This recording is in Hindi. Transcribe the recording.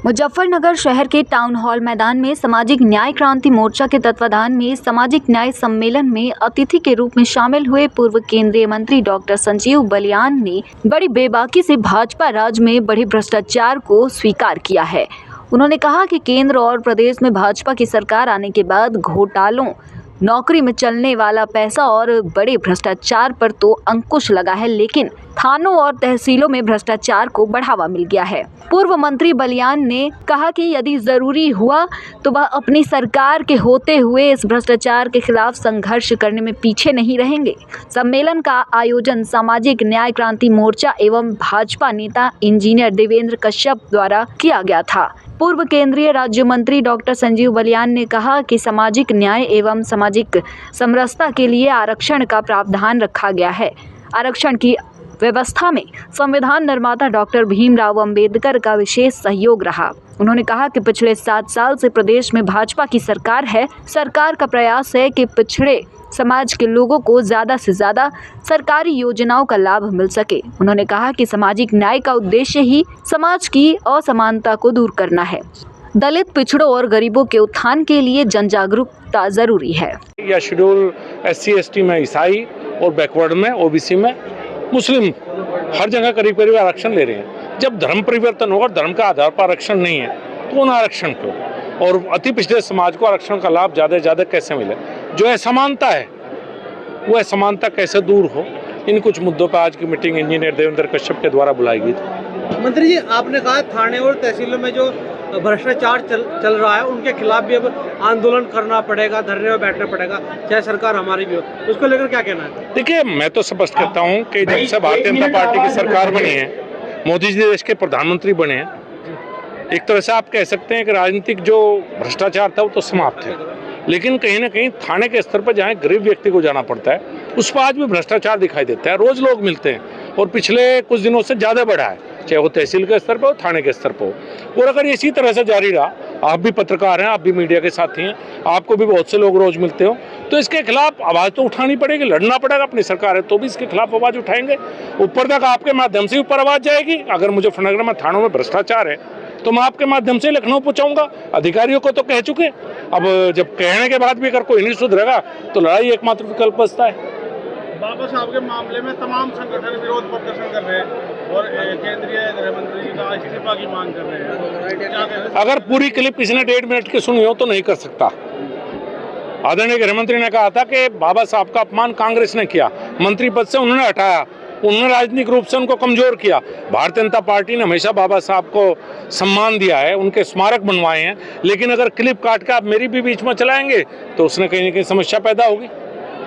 मुजफ्फरनगर शहर के टाउन हॉल मैदान में सामाजिक न्याय क्रांति मोर्चा के तत्वाधान में सामाजिक न्याय सम्मेलन में अतिथि के रूप में शामिल हुए पूर्व केंद्रीय मंत्री डॉक्टर संजीव बलियान ने बड़ी बेबाकी से भाजपा राज में बढ़े भ्रष्टाचार को स्वीकार किया है। उन्होंने कहा कि केंद्र और प्रदेश में भाजपा की सरकार आने के बाद घोटालों, नौकरी में चलने वाला पैसा और बड़े भ्रष्टाचार पर तो अंकुश लगा है, लेकिन थानों और तहसीलों में भ्रष्टाचार को बढ़ावा मिल गया है। पूर्व मंत्री बलियान ने कहा कि यदि जरूरी हुआ तो वह अपनी सरकार के होते हुए इस भ्रष्टाचार के खिलाफ संघर्ष करने में पीछे नहीं रहेंगे। सम्मेलन का आयोजन सामाजिक न्याय क्रांति मोर्चा एवं भाजपा नेता इंजीनियर देवेंद्र कश्यप द्वारा किया गया था। पूर्व केंद्रीय राज्य मंत्री डॉक्टर संजीव बलियान ने कहा कि सामाजिक न्याय एवं सामाजिक समरसता के लिए आरक्षण का प्रावधान रखा गया है। आरक्षण की व्यवस्था में संविधान निर्माता डॉक्टर भीमराव अंबेडकर का विशेष सहयोग रहा। उन्होंने कहा कि पिछले 7 साल से प्रदेश में भाजपा की सरकार है। सरकार का प्रयास है कि पिछड़े समाज के लोगों को ज़्यादा से ज़्यादा सरकारी योजनाओं का लाभ मिल सके। उन्होंने कहा कि सामाजिक न्याय का उद्देश्य ही समाज की असमानता को दूर करना है। दलित, पिछड़ों और गरीबों के उत्थान के लिए जन जागरूकता जरूरी है। या शेड्यूल SC ST में ईसाई और बैकवर्ड में OBC में मुस्लिम हर जगह करीब करीब आरक्षण ले रहे हैं। जब धर्म परिवर्तन होगा, धर्म का आधार पर आरक्षण नहीं है तो उन आरक्षण को और अति पिछड़े समाज को आरक्षण का लाभ ज़्यादा से ज़्यादा कैसे मिले, जो असमानता है वो असमानता कैसे दूर हो, इन कुछ मुद्दों पर आज की मीटिंग इंजीनियर देवेंद्र कश्यप के द्वारा बुलाई गई थी। मंत्री जी, आपने कहा थाने और तहसीलों में जो भ्रष्टाचार चल रहा है उनके खिलाफ भी अब आंदोलन करना पड़ेगा, धरने में बैठना पड़ेगा, चाहे सरकार हमारी भी हो। उसको लेकर क्या कहना है? देखिए, मैं तो स्पष्ट करता हूँ कि जब से भारतीय जनता पार्टी की सरकार बनी है, मोदी जी देश के प्रधानमंत्री बने हैं, एक तरह से आप कह सकते हैं कि राजनीतिक जो भ्रष्टाचार था वो तो समाप्त है, लेकिन कहीं ना कहीं थाने के स्तर पर जहाँ गरीब व्यक्ति को जाना पड़ता है उस पर आज भी भ्रष्टाचार दिखाई देता है। रोज लोग मिलते हैं और पिछले कुछ दिनों से ज़्यादा बढ़ा है, चाहे वो तहसील के स्तर पर हो, थाने के स्तर पर हो। और अगर इसी तरह से जारी रहा, आप भी पत्रकार हैं, आप भी मीडिया के साथी हैं, आपको भी बहुत से लोग रोज मिलते हो, तो इसके खिलाफ आवाज़ तो उठानी पड़ेगी, लड़ना पड़ेगा। अपनी सरकार है तो भी इसके खिलाफ आवाज़ उठाएंगे। ऊपर तक आपके माध्यम से ऊपर आवाज़ जाएगी। अगर मुजफ्फरनगर में थानों में भ्रष्टाचार है तो मैं आपके माध्यम से लखनऊ पहुंचाऊंगा। अधिकारियों को तो कह चुके, अब जब कहने के बाद भी अगर कोई नहीं सुधरेगा तो लड़ाई एकमात्र विकल्प बचता है। बाबा साहब के मामले में तमाम संगठन विरोध प्रदर्शन कर रहे हैं और केंद्रीय गृह मंत्री का इस्तीफा की मांग कर रहे हैं। अगर पूरी क्लिप किसी ने 1.5 मिनट की सुनी हो तो नहीं कर सकता। आदरणीय गृह मंत्री ने कहा था कि बाबा साहब का अपमान कांग्रेस ने किया, मंत्री पद से उन्होंने हटाया, उन्होंने राजनीतिक रूप से उनको कमजोर किया। भारतीय जनता पार्टी ने हमेशा बाबा साहब को सम्मान दिया है, उनके स्मारक बनवाए हैं, लेकिन अगर क्लिप काट के आप मेरी भी बीच में चलाएंगे तो उसने कहीं ना कहीं समस्या पैदा होगी।